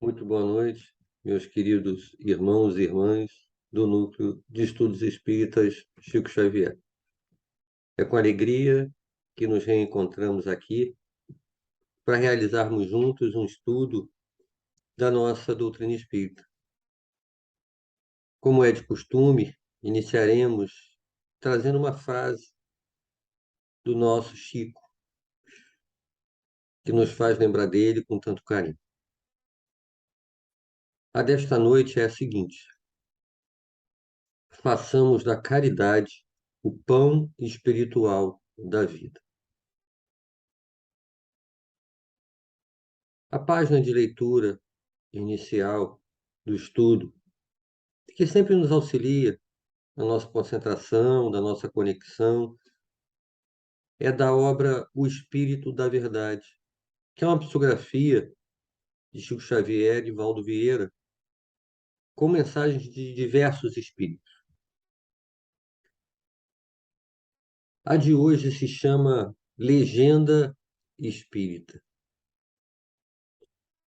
Muito boa noite, meus queridos irmãos e irmãs do Núcleo de Estudos Espíritas Chico Xavier. É com alegria que nos reencontramos aqui para realizarmos juntos um estudo da nossa doutrina espírita. Como é de costume, iniciaremos trazendo uma frase do nosso Chico, que nos faz lembrar dele com tanto carinho. A desta noite é a seguinte: façamos da caridade o pão espiritual da vida. A página de leitura inicial do estudo, que sempre nos auxilia na nossa concentração, da nossa conexão, é da obra O Espírito da Verdade, que é uma psicografia de Chico Xavier e Valdo Vieira, com mensagens de diversos espíritos. A de hoje se chama Legenda Espírita.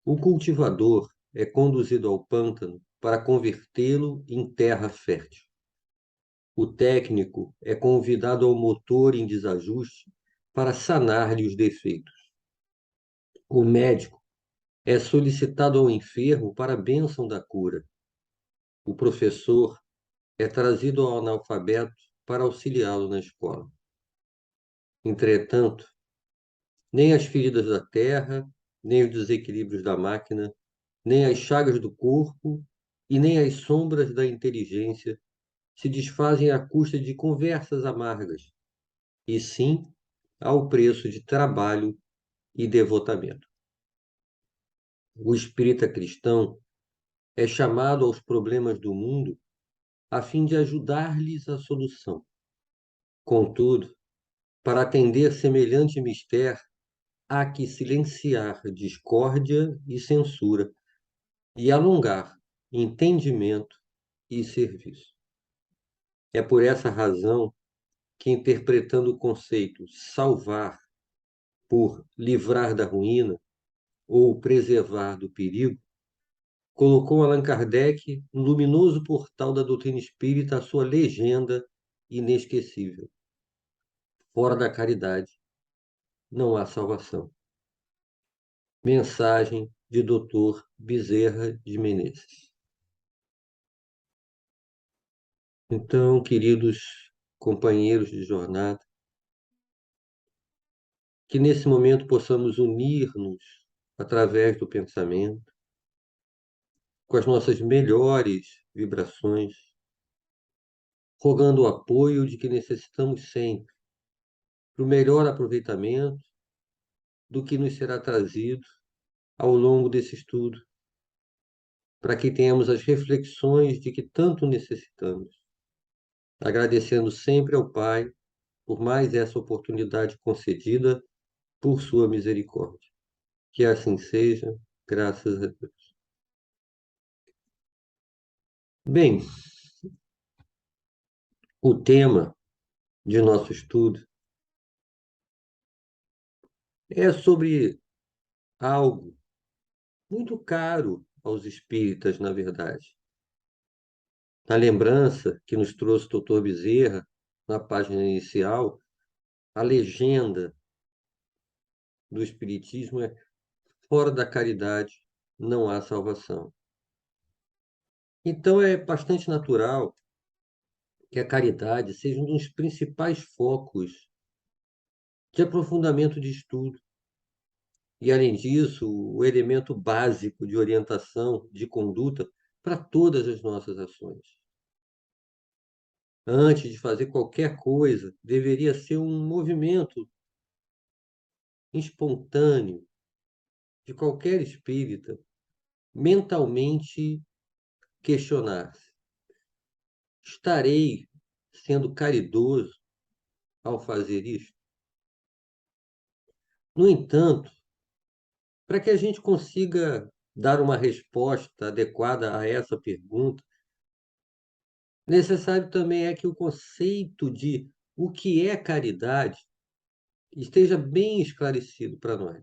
O cultivador é conduzido ao pântano para convertê-lo em terra fértil. O técnico é convidado ao motor em desajuste para sanar-lhe os defeitos. O médico é solicitado ao enfermo para a bênção da cura. O professor é trazido ao analfabeto para auxiliá-lo na escola. Entretanto, nem as feridas da terra, nem os desequilíbrios da máquina, nem as chagas do corpo e nem as sombras da inteligência se desfazem à custa de conversas amargas, e sim ao preço de trabalho e devotamento. O espírita cristão é chamado aos problemas do mundo a fim de ajudar-lhes a solução. Contudo, para atender semelhante mistério, há que silenciar discórdia e censura e alongar entendimento e serviço. É por essa razão que, interpretando o conceito salvar por livrar da ruína ou preservar do perigo, colocou Allan Kardec no luminoso portal da doutrina espírita a sua legenda inesquecível. Fora da caridade não há salvação. Mensagem de Dr. Bezerra de Menezes. Então, queridos companheiros de jornada, que nesse momento possamos unir-nos através do pensamento, com as nossas melhores vibrações, rogando o apoio de que necessitamos sempre para o melhor aproveitamento do que nos será trazido ao longo desse estudo, para que tenhamos as reflexões de que tanto necessitamos. Agradecendo sempre ao Pai por mais essa oportunidade concedida por sua misericórdia. Que assim seja, graças a Deus. Bem, o tema de nosso estudo é sobre algo muito caro aos espíritas, na verdade. A lembrança que nos trouxe o doutor Bezerra, na página inicial, a legenda do Espiritismo é: fora da caridade não há salvação. Então é bastante natural que a caridade seja um dos principais focos de aprofundamento de estudo. E, além disso, o elemento básico de orientação de conduta para todas as nossas ações. Antes de fazer qualquer coisa, deveria ser um movimento espontâneo de qualquer espírita mentalmente questionar-se: estarei sendo caridoso ao fazer isto? No entanto, para que a gente consiga dar uma resposta adequada a essa pergunta, necessário também é que o conceito de o que é caridade esteja bem esclarecido para nós.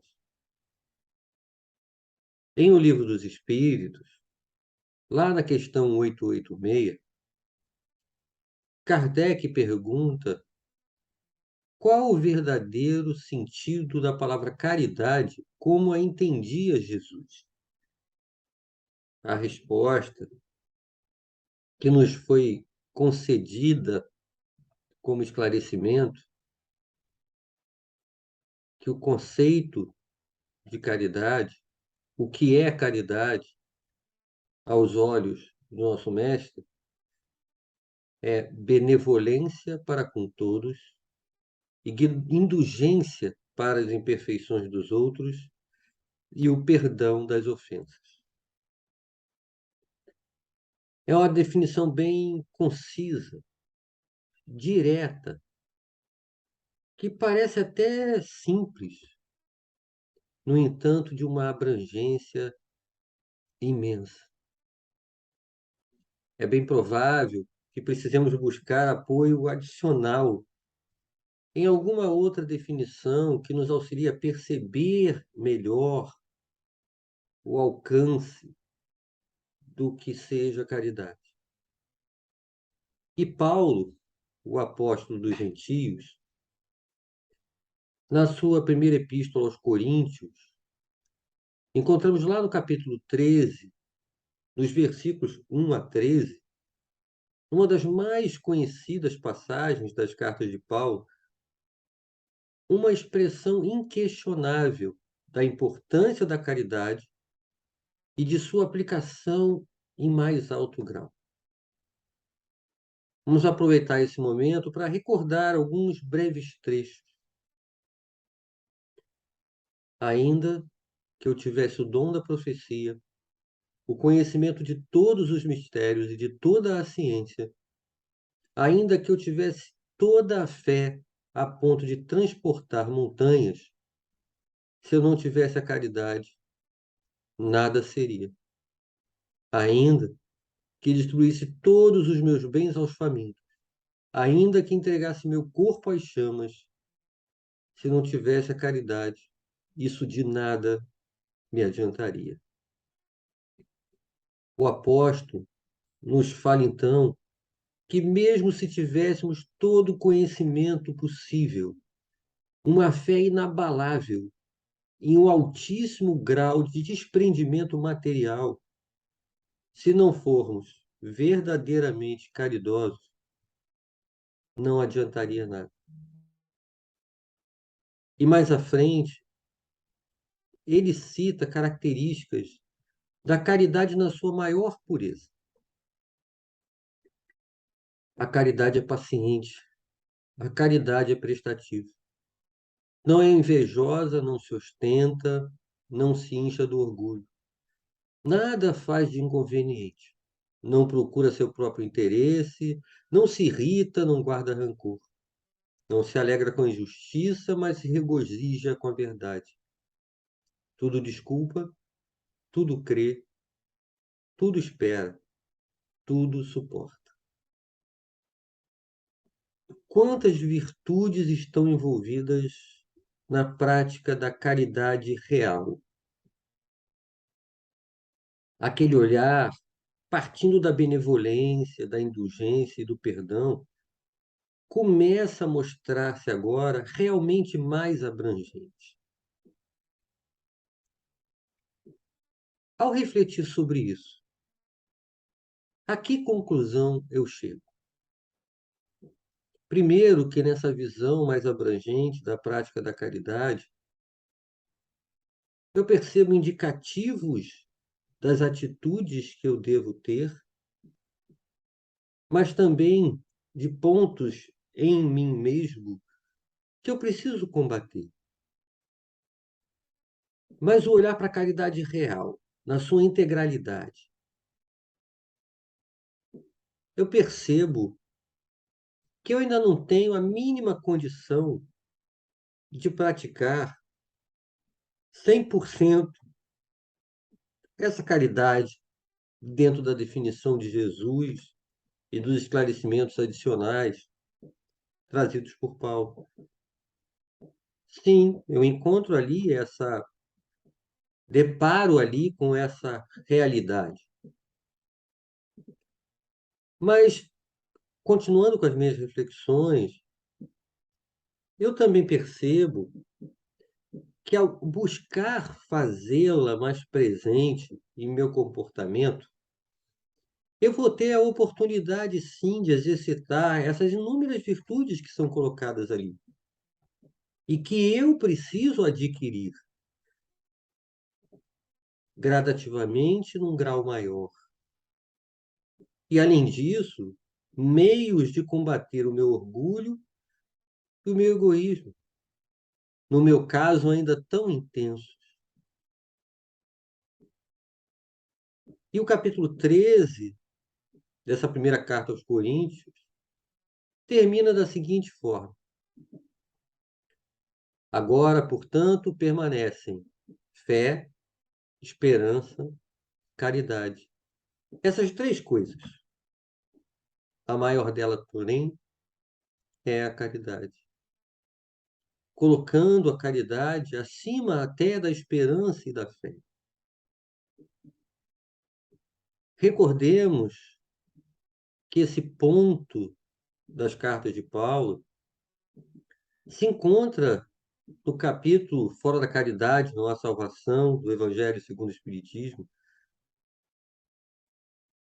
Em O Livro dos Espíritos, lá na questão 886, Kardec pergunta qual o verdadeiro sentido da palavra caridade, como a entendia Jesus. A resposta que nos foi concedida como esclarecimento, que o conceito de caridade, o que é caridade aos olhos do nosso mestre, é benevolência para com todos e indulgência para as imperfeições dos outros e o perdão das ofensas. É uma definição bem concisa, direta, que parece até simples, no entanto, de uma abrangência imensa. É bem provável que precisemos buscar apoio adicional em alguma outra definição que nos auxilie a perceber melhor o alcance do que seja caridade. E Paulo, o apóstolo dos gentios, na sua primeira epístola aos Coríntios, encontramos lá no capítulo 13, nos versículos 1 a 13, uma das mais conhecidas passagens das cartas de Paulo, uma expressão inquestionável da importância da caridade e de sua aplicação em mais alto grau. Vamos aproveitar esse momento para recordar alguns breves trechos. Ainda que eu tivesse o dom da profecia, o conhecimento de todos os mistérios e de toda a ciência, ainda que eu tivesse toda a fé a ponto de transportar montanhas, se eu não tivesse a caridade, nada seria. Ainda que destruísse todos os meus bens aos famintos, ainda que entregasse meu corpo às chamas, se não tivesse a caridade, isso de nada me adiantaria. O apóstolo nos fala então que, mesmo se tivéssemos todo o conhecimento possível, uma fé inabalável em um altíssimo grau de desprendimento material, se não formos verdadeiramente caridosos, não adiantaria nada. E mais à frente, ele cita características da caridade na sua maior pureza. A caridade é paciente, a caridade é prestativa. Não é invejosa, não se ostenta, não se incha do orgulho. Nada faz de inconveniente. Não procura seu próprio interesse, não se irrita, não guarda rancor. Não se alegra com a injustiça, mas se regozija com a verdade. Tudo desculpa, tudo crê, tudo espera, tudo suporta. Quantas virtudes estão envolvidas na prática da caridade real? Aquele olhar, partindo da benevolência, da indulgência e do perdão, começa a mostrar-se agora realmente mais abrangente. Ao refletir sobre isso, a que conclusão eu chego? Primeiro, que nessa visão mais abrangente da prática da caridade, eu percebo indicativos das atitudes que eu devo ter, mas também de pontos em mim mesmo que eu preciso combater. Mas o olhar para a caridade real, na sua integralidade, eu percebo que eu ainda não tenho a mínima condição de praticar 100% essa caridade dentro da definição de Jesus e dos esclarecimentos adicionais trazidos por Paulo. Sim, eu encontro ali essa deparo ali com essa realidade. Mas, continuando com as minhas reflexões, eu também percebo que, ao buscar fazê-la mais presente em meu comportamento, eu vou ter a oportunidade, sim, de exercitar essas inúmeras virtudes que são colocadas ali e que eu preciso adquirir gradativamente num grau maior. E, além disso, meios de combater o meu orgulho e o meu egoísmo, no meu caso, ainda tão intenso. E o capítulo 13 dessa primeira carta aos Coríntios termina da seguinte forma: agora, portanto, permanecem fé, esperança, caridade. Essas três coisas. A maior delas, porém, é a caridade. Colocando a caridade acima até da esperança e da fé. Recordemos que esse ponto das cartas de Paulo se encontra no capítulo Fora da Caridade, não há salvação, do Evangelho segundo o Espiritismo,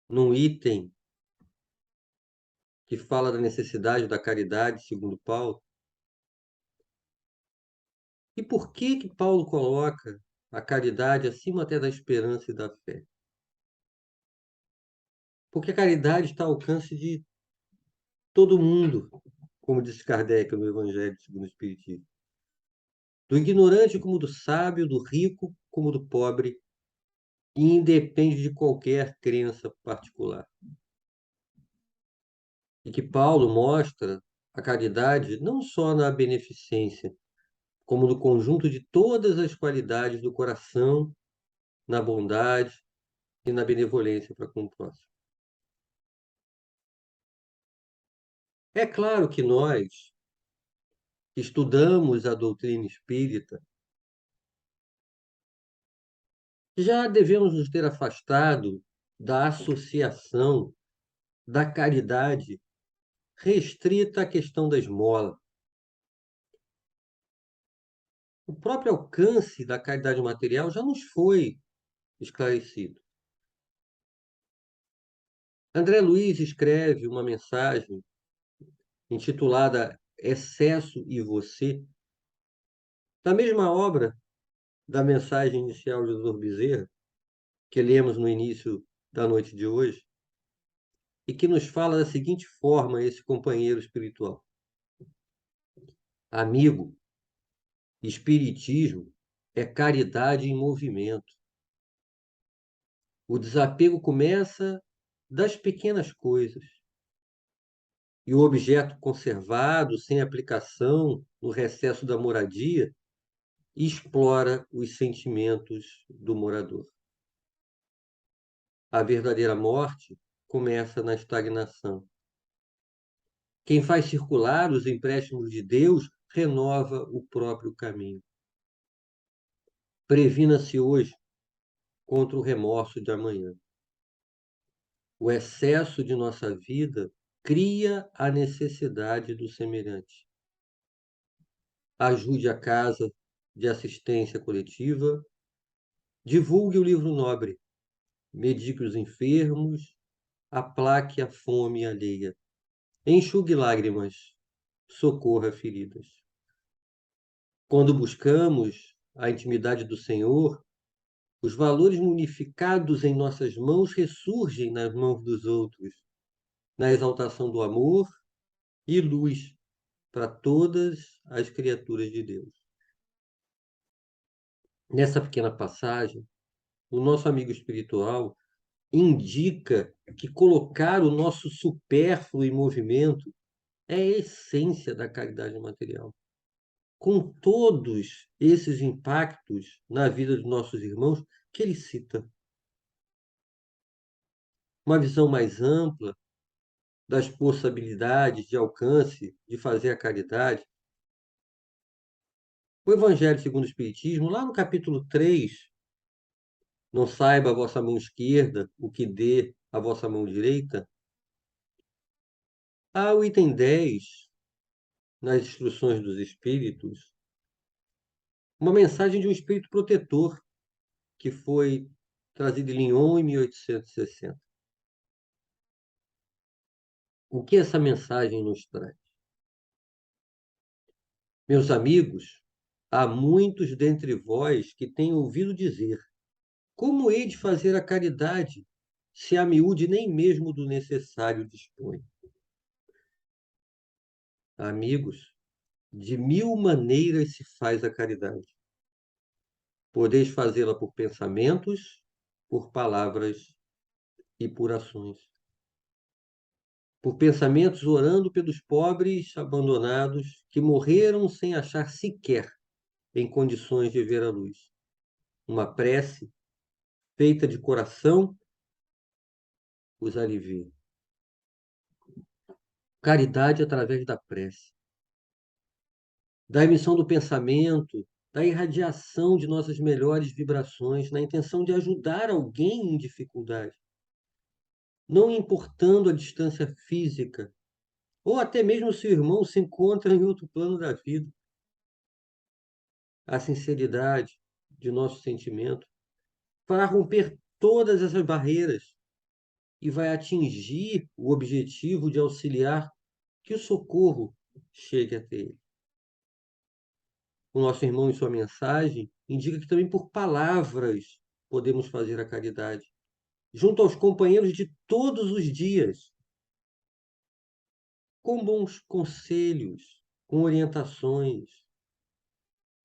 num item que fala da necessidade da caridade, segundo Paulo. E por que que Paulo coloca a caridade acima até da esperança e da fé? Porque a caridade está ao alcance de todo mundo, como disse Kardec no Evangelho segundo o Espiritismo. Do ignorante como do sábio, do rico como do pobre, e independe de qualquer crença particular. E que Paulo mostra a caridade não só na beneficência, como no conjunto de todas as qualidades do coração, na bondade e na benevolência para com o próximo. É claro que nós, que estudamos a doutrina espírita, já devemos nos ter afastado da associação da caridade restrita à questão da esmola. O próprio alcance da caridade material já nos foi esclarecido. André Luiz escreve uma mensagem intitulada Excesso e Você, da mesma obra da mensagem inicial de Dr. Bezerra, que lemos no início da noite de hoje, e que nos fala da seguinte forma esse companheiro espiritual: amigo, espiritismo é caridade em movimento. O desapego começa das pequenas coisas. E o objeto conservado, sem aplicação, no recesso da moradia, explora os sentimentos do morador. A verdadeira morte começa na estagnação. Quem faz circular os empréstimos de Deus renova o próprio caminho. Previna-se hoje contra o remorso de amanhã. O excesso de nossa vida cria a necessidade do semelhante. Ajude a casa de assistência coletiva, divulgue o livro nobre, medique os enfermos, aplaque a fome alheia, enxugue lágrimas, socorra feridas. Quando buscamos a intimidade do Senhor, os valores unificados em nossas mãos ressurgem nas mãos dos outros, na exaltação do amor e luz para todas as criaturas de Deus. Nessa pequena passagem, o nosso amigo espiritual indica que colocar o nosso supérfluo em movimento é a essência da caridade material. Com todos esses impactos na vida dos nossos irmãos que ele cita. Uma visão mais ampla das possibilidades de alcance de fazer a caridade. O Evangelho segundo o Espiritismo, lá no capítulo 3, não saiba a vossa mão esquerda o que dê a vossa mão direita. Há o item 10 nas instruções dos espíritos, uma mensagem de um espírito protetor que foi trazido em Lyon em 1860. O que essa mensagem nos traz? Meus amigos, há muitos dentre vós que têm ouvido dizer: como hei de fazer a caridade, se a miúde nem mesmo do necessário dispõe? Amigos, de mil maneiras se faz a caridade. Podeis fazê-la por pensamentos, por palavras e por ações. Por pensamentos orando pelos pobres abandonados que morreram sem achar sequer em condições de ver a luz. Uma prece feita de coração os alivia. Caridade através da prece, da emissão do pensamento, da irradiação de nossas melhores vibrações, na intenção de ajudar alguém em dificuldade, não importando a distância física, ou até mesmo se o irmão se encontra em outro plano da vida. A sinceridade de nosso sentimento fará romper todas essas barreiras e vai atingir o objetivo de auxiliar que o socorro chegue até ele. O nosso irmão, em sua mensagem, indica que também por palavras podemos fazer a caridade, junto aos companheiros de todos os dias, com bons conselhos, com orientações,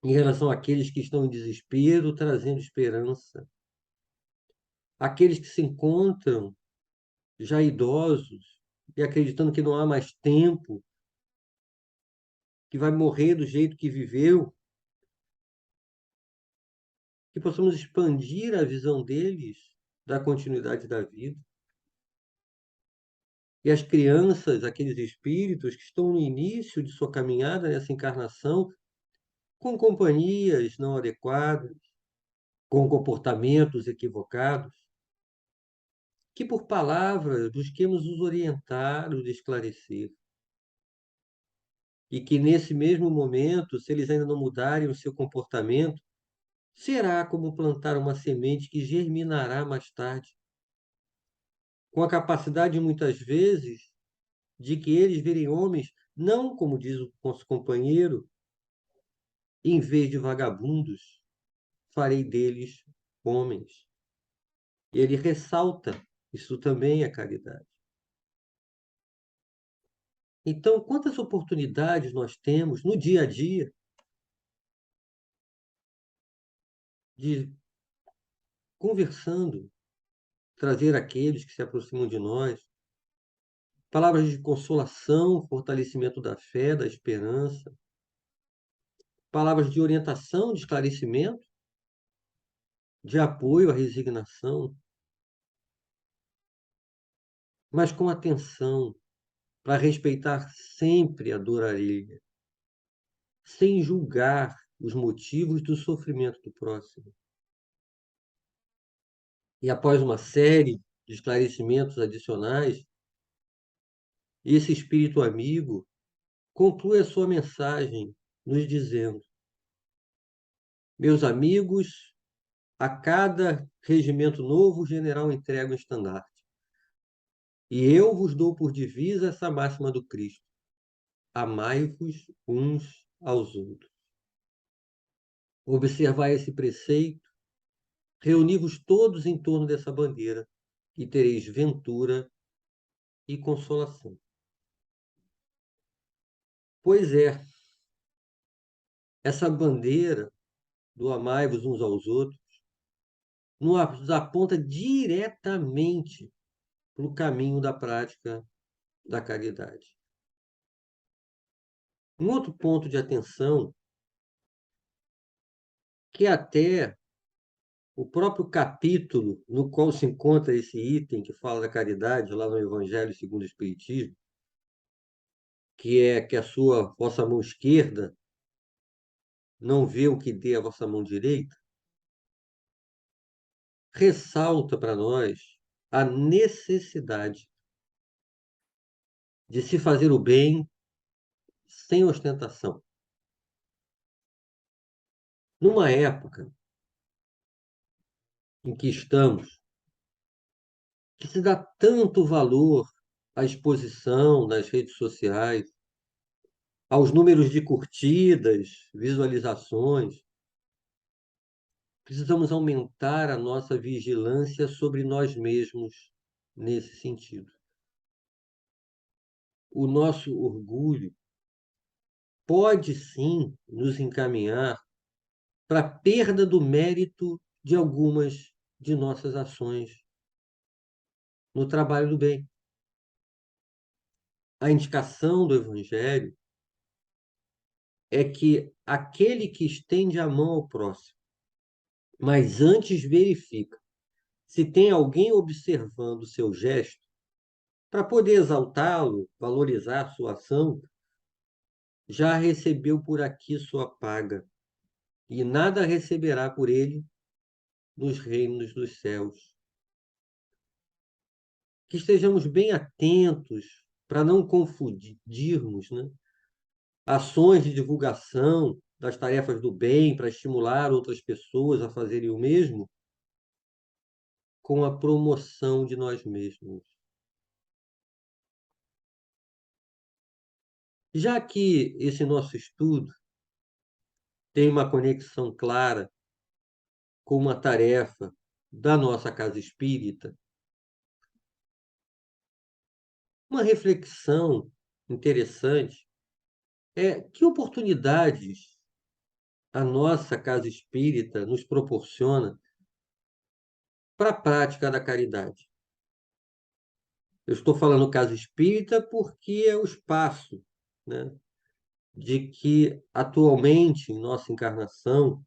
em relação àqueles que estão em desespero, trazendo esperança, aqueles que se encontram já idosos e acreditando que não há mais tempo, que vai morrer do jeito que viveu, que possamos expandir a visão deles da continuidade da vida. E as crianças, aqueles espíritos que estão no início de sua caminhada nessa encarnação, com companhias não adequadas, com comportamentos equivocados, que por palavras busquemos os orientar, os esclarecer. E que nesse mesmo momento, se eles ainda não mudarem o seu comportamento, será como plantar uma semente que germinará mais tarde, com a capacidade, muitas vezes, de que eles virem homens, não, como diz o nosso companheiro, em vez de vagabundos, farei deles homens. E ele ressalta, isso também é caridade. Então, quantas oportunidades nós temos no dia a dia de, conversando, trazer aqueles que se aproximam de nós palavras de consolação, fortalecimento da fé, da esperança, palavras de orientação, de esclarecimento, de apoio à resignação, mas com atenção, para respeitar sempre a dor alheia, sem julgar os motivos do sofrimento do próximo. E após uma série de esclarecimentos adicionais, esse espírito amigo conclui a sua mensagem nos dizendo: meus amigos, a cada regimento novo, o general entrega um estandarte. E eu vos dou por divisa essa máxima do Cristo: amai-vos uns aos outros. Observai esse preceito, reuni-vos todos em torno dessa bandeira e tereis ventura e consolação. Pois é, essa bandeira do amai-vos uns aos outros nos aponta diretamente para o caminho da prática da caridade. Um outro ponto de atenção, que até o próprio capítulo no qual se encontra esse item que fala da caridade, lá no Evangelho segundo o Espiritismo, que é que a sua vossa mão esquerda não vê o que dê a vossa mão direita, ressalta para nós a necessidade de se fazer o bem sem ostentação. Numa época em que estamos, que se dá tanto valor à exposição nas redes sociais, aos números de curtidas, visualizações, precisamos aumentar a nossa vigilância sobre nós mesmos nesse sentido. O nosso orgulho pode sim nos encaminhar para a perda do mérito de algumas de nossas ações no trabalho do bem. A indicação do Evangelho é que aquele que estende a mão ao próximo, mas antes verifica se tem alguém observando o seu gesto, para poder exaltá-lo, valorizar sua ação, já recebeu por aqui sua paga, e nada receberá por ele nos reinos dos céus. Que estejamos bem atentos para não confundirmos, né, ações de divulgação das tarefas do bem para estimular outras pessoas a fazerem o mesmo, com a promoção de nós mesmos. Já que esse nosso estudo tem uma conexão clara com uma tarefa da nossa casa espírita, uma reflexão interessante é que oportunidades a nossa casa espírita nos proporciona para a prática da caridade. Eu estou falando casa espírita porque é o espaço, né, de que atualmente, em nossa encarnação,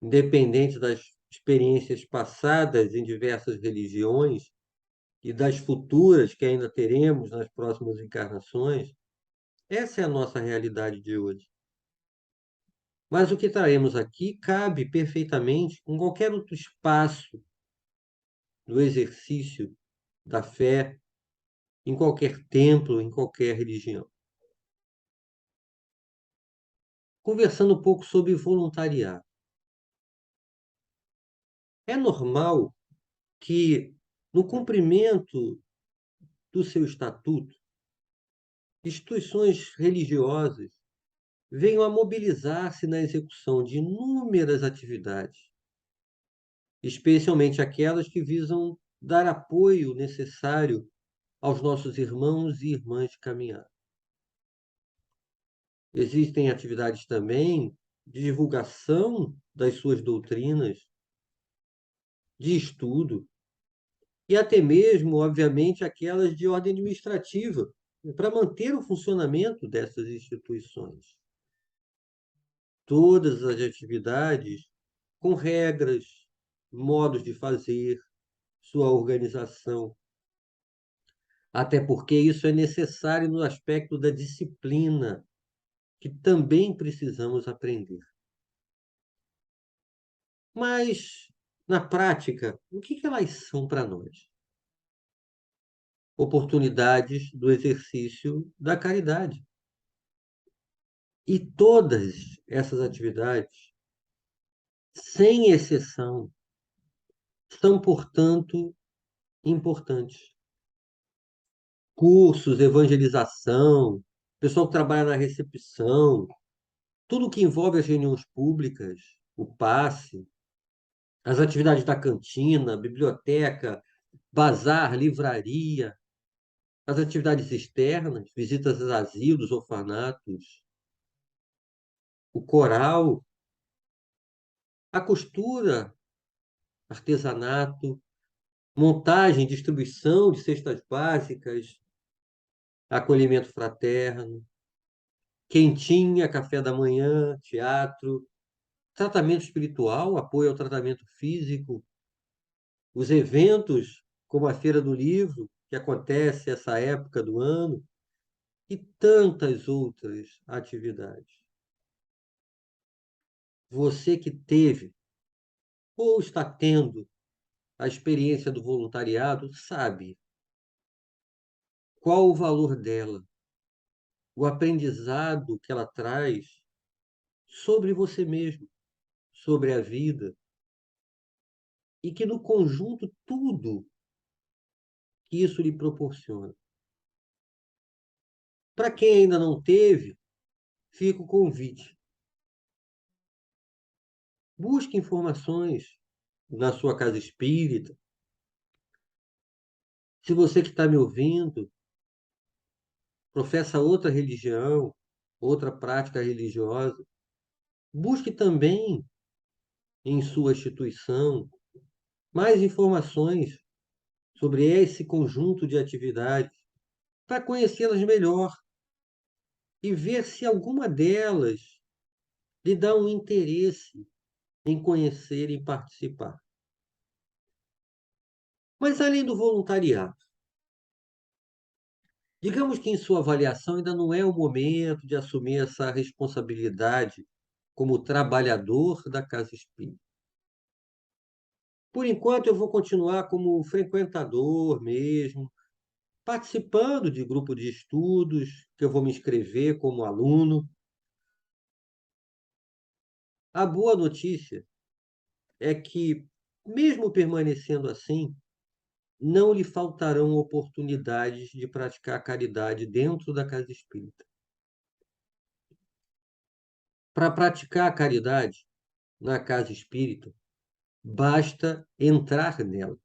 independente das experiências passadas em diversas religiões e das futuras que ainda teremos nas próximas encarnações, essa é a nossa realidade de hoje. Mas o que traremos aqui cabe perfeitamente em qualquer outro espaço do exercício da fé, em qualquer templo, em qualquer religião. Conversando um pouco sobre voluntariado. É normal que, no cumprimento do seu estatuto, instituições religiosas venham a mobilizar-se na execução de inúmeras atividades, especialmente aquelas que visam dar apoio necessário aos nossos irmãos e irmãs de caminhada. Existem atividades também de divulgação das suas doutrinas, de estudo, e até mesmo, obviamente, aquelas de ordem administrativa, para manter o funcionamento dessas instituições. Todas as atividades com regras, modos de fazer, sua organização. Até porque isso é necessário no aspecto da disciplina, que também precisamos aprender. Mas, na prática, o que elas são para nós? Oportunidades do exercício da caridade. E todas essas atividades, sem exceção, são, portanto, importantes. Cursos, evangelização, pessoal que trabalha na recepção, tudo que envolve as reuniões públicas, o passe, as atividades da cantina, biblioteca, bazar, livraria, as atividades externas, visitas a asilos, orfanatos, o coral, a costura, artesanato, montagem, distribuição de cestas básicas, acolhimento fraterno, quentinha, café da manhã, teatro, tratamento espiritual, apoio ao tratamento físico, os eventos como a Feira do Livro, que acontece essa época do ano, e tantas outras atividades. Você que teve ou está tendo a experiência do voluntariado, sabe qual o valor dela, o aprendizado que ela traz sobre você mesmo, sobre a vida, e que no conjunto tudo que isso lhe proporciona. Para quem ainda não teve, fica o convite. Busque informações na sua casa espírita. Se você que está me ouvindo professa outra religião, outra prática religiosa, busque também em sua instituição mais informações sobre esse conjunto de atividades para conhecê-las melhor e ver se alguma delas lhe dá um interesse em conhecer e participar. Mas além do voluntariado, digamos que em sua avaliação ainda não é o momento de assumir essa responsabilidade como trabalhador da casa espírita. Por enquanto, eu vou continuar como frequentador mesmo, participando de grupo de estudos, que eu vou me inscrever como aluno. A boa notícia é que, mesmo permanecendo assim, não lhe faltarão oportunidades de praticar caridade dentro da casa espírita. Para praticar a caridade na casa espírita, basta entrar nela.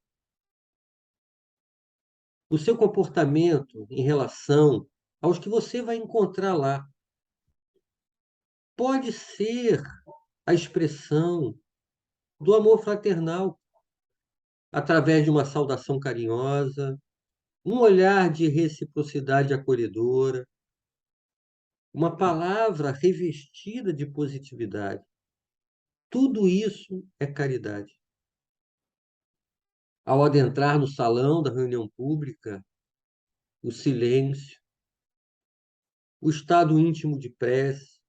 O seu comportamento em relação aos que você vai encontrar lá pode ser a expressão do amor fraternal, através de uma saudação carinhosa, um olhar de reciprocidade acolhedora, uma palavra revestida de positividade. Tudo isso é caridade. Ao adentrar no salão da reunião pública, o silêncio, o estado íntimo de prece,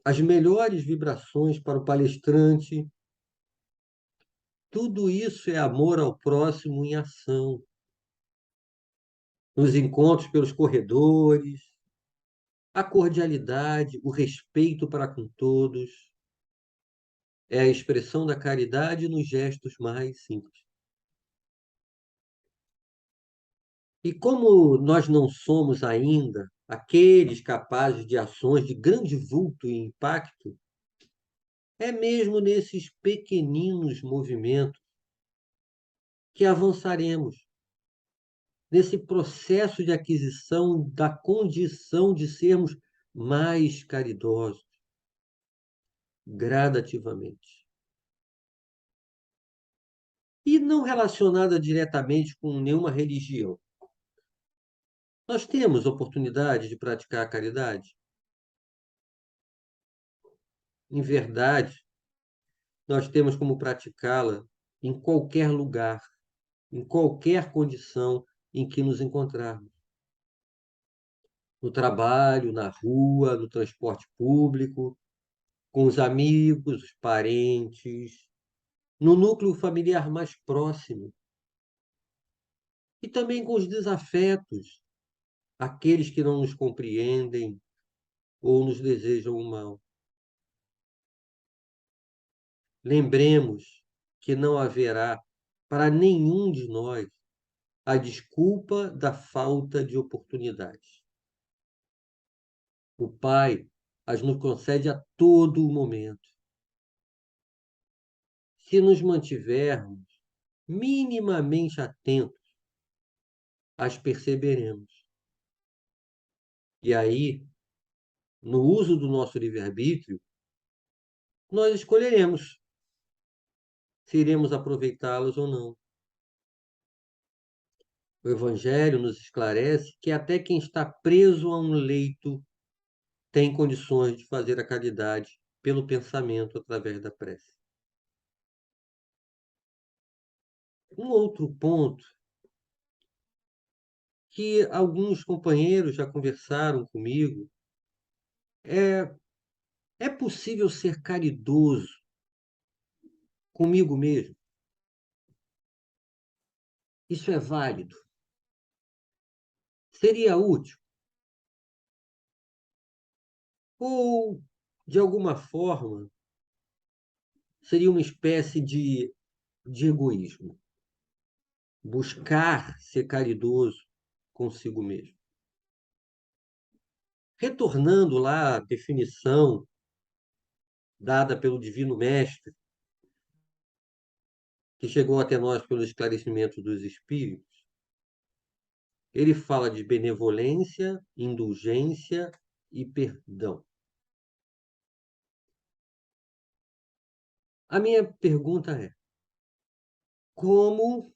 as melhores vibrações para o palestrante, tudo isso é amor ao próximo em ação. Nos encontros pelos corredores, a cordialidade, o respeito para com todos, é a expressão da caridade nos gestos mais simples. E como nós não somos ainda aqueles capazes de ações de grande vulto e impacto, é mesmo nesses pequeninos movimentos que avançaremos, nesse processo de aquisição da condição de sermos mais caridosos, gradativamente. E não relacionada diretamente com nenhuma religião. Nós temos oportunidade de praticar a caridade? Em verdade, nós temos como praticá-la em qualquer lugar, em qualquer condição em que nos encontrarmos. No trabalho, na rua, no transporte público, com os amigos, os parentes, no núcleo familiar mais próximo e também com os desafetos, aqueles que não nos compreendem ou nos desejam o mal. Lembremos que não haverá para nenhum de nós a desculpa da falta de oportunidades. O Pai as nos concede a todo momento. Se nos mantivermos minimamente atentos, as perceberemos. E aí, no uso do nosso livre-arbítrio, nós escolheremos se iremos aproveitá-las ou não. O Evangelho nos esclarece que até quem está preso a um leito tem condições de fazer a caridade pelo pensamento através da prece. Um outro ponto que alguns companheiros já conversaram comigo é: é possível ser caridoso comigo mesmo. Isso é válido? Seria útil? Ou, de alguma forma, seria uma espécie de egoísmo? Buscar ser caridoso consigo mesmo. Retornando lá à definição dada pelo Divino Mestre, que chegou até nós pelo esclarecimento dos Espíritos, ele fala de benevolência, indulgência e perdão. A minha pergunta é: como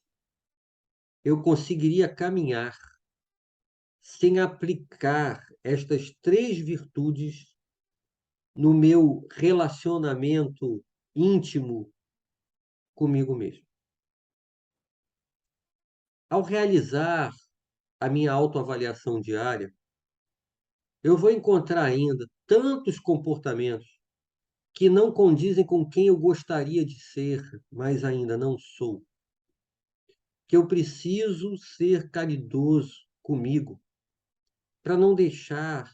eu conseguiria caminhar sem aplicar estas três virtudes no meu relacionamento íntimo comigo mesmo? Ao realizar a minha autoavaliação diária, eu vou encontrar ainda tantos comportamentos que não condizem com quem eu gostaria de ser, mas ainda não sou. Que eu preciso ser caridoso comigo para não deixar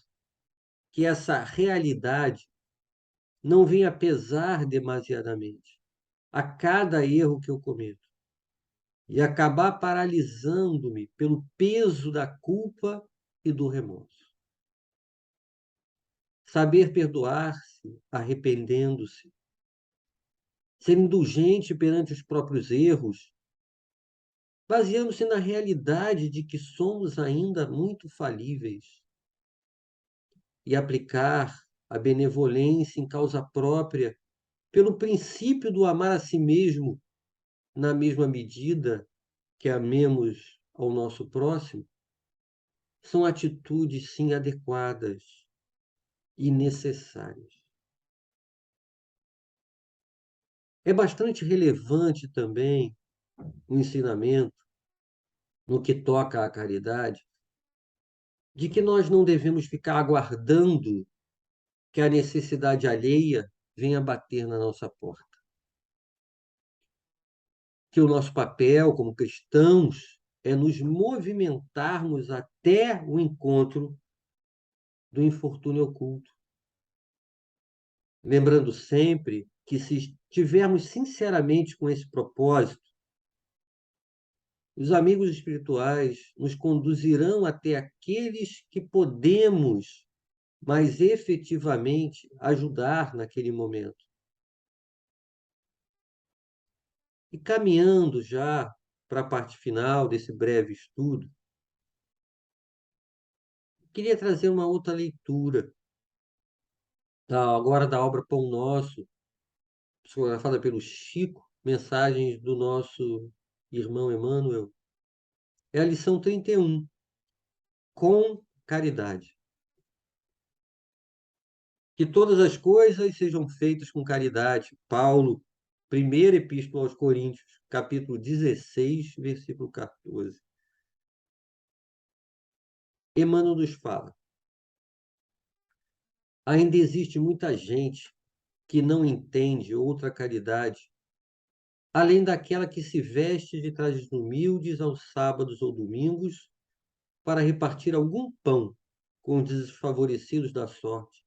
que essa realidade não venha pesar demasiadamente a cada erro que eu cometo e acabar paralisando-me pelo peso da culpa e do remorso. Saber perdoar-se, arrependendo-se, ser indulgente perante os próprios erros, baseando-se na realidade de que somos ainda muito falíveis, e aplicar a benevolência em causa própria pelo princípio do amar a si mesmo na mesma medida que amemos ao nosso próximo, são atitudes, sim, adequadas e necessárias. É bastante relevante também o ensinamento no que toca à caridade, de que nós não devemos ficar aguardando que a necessidade alheia venha bater na nossa porta. Que o nosso papel como cristãos é nos movimentarmos até o encontro do infortúnio oculto. Lembrando sempre que, se estivermos sinceramente com esse propósito, os amigos espirituais nos conduzirão até aqueles que podemos mais efetivamente ajudar naquele momento. E caminhando já para a parte final desse breve estudo, queria trazer uma outra leitura, agora da obra Pão Nosso, psicografada pelo Chico, mensagens do nosso irmão Emmanuel. É a lição 31, com caridade. Que todas as coisas sejam feitas com caridade. Paulo, primeira epístola aos Coríntios, capítulo 16, versículo 14. Emmanuel nos fala: ainda existe muita gente que não entende outra caridade, além daquela que se veste de trajes humildes aos sábados ou domingos para repartir algum pão com os desfavorecidos da sorte,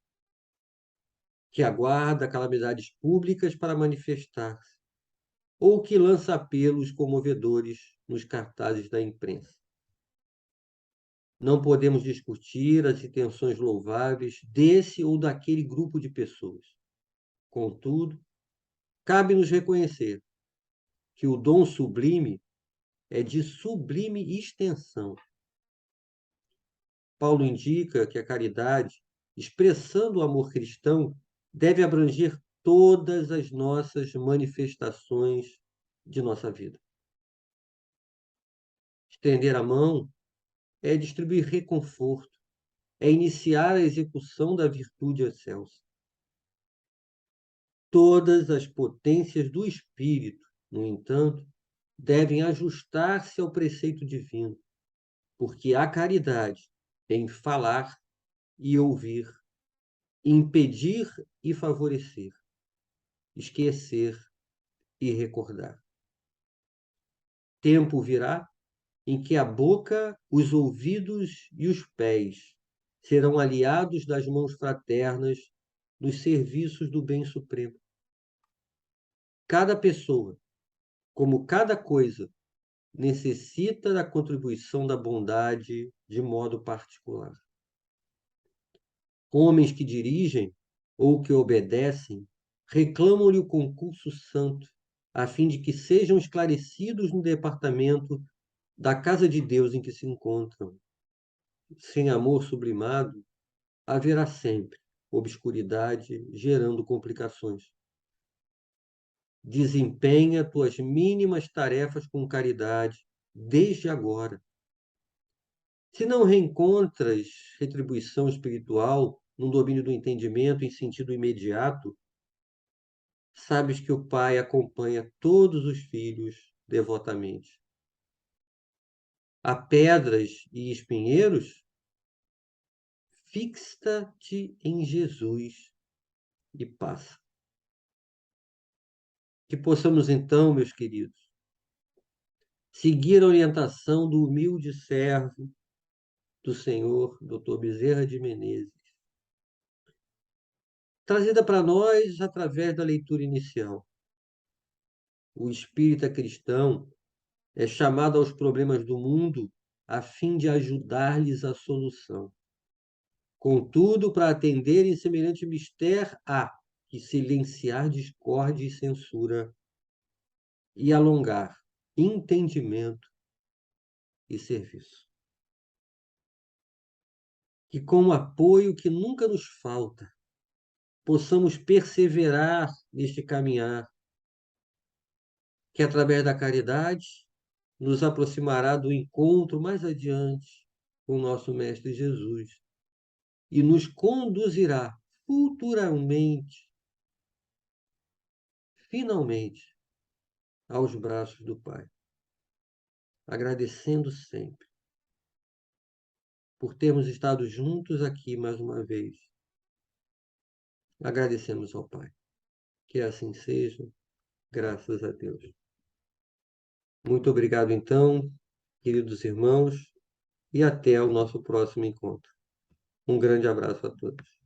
que aguarda calamidades públicas para manifestar-se, ou que lança apelos comovedores nos cartazes da imprensa. Não podemos discutir as intenções louváveis desse ou daquele grupo de pessoas. Contudo, cabe-nos reconhecer que o dom sublime é de sublime extensão. Paulo indica que a caridade, expressando o amor cristão, deve abranger todas as nossas manifestações de nossa vida. Estender a mão é distribuir reconforto, é iniciar a execução da virtude excelsa. Todas as potências do espírito, no entanto, devem ajustar-se ao preceito divino, porque a caridade em falar e ouvir, impedir e favorecer, esquecer e recordar. Tempo virá em que a boca, os ouvidos e os pés serão aliados das mãos fraternas nos serviços do bem supremo. Cada pessoa, como cada coisa, necessita da contribuição da bondade de modo particular. Homens que dirigem ou que obedecem reclamam-lhe o concurso santo, a fim de que sejam esclarecidos no departamento da casa de Deus em que se encontram. Sem amor sublimado, haverá sempre obscuridade, gerando complicações. Desempenha tuas mínimas tarefas com caridade, desde agora. Se não reencontras retribuição espiritual num domínio do entendimento em sentido imediato, sabes que o Pai acompanha todos os filhos devotamente. Há pedras e espinheiros, fixa-te em Jesus e passa. Que possamos então, meus queridos, seguir a orientação do humilde servo do Senhor, Dr. Bezerra de Menezes, trazida para nós através da leitura inicial. O espírita cristão é chamado aos problemas do mundo a fim de ajudar-lhes a solução. Contudo, para atenderem semelhante mistério, há que silenciar discórdia e censura e alongar entendimento e serviço. Que com o apoio que nunca nos falta, possamos perseverar neste caminhar, que através da caridade nos aproximará do encontro mais adiante com o nosso Mestre Jesus e nos conduzirá futuramente, finalmente, aos braços do Pai. Agradecendo sempre por termos estado juntos aqui mais uma vez. Agradecemos ao Pai. Que assim seja, graças a Deus. Muito obrigado, então, queridos irmãos, e até o nosso próximo encontro. Um grande abraço a todos.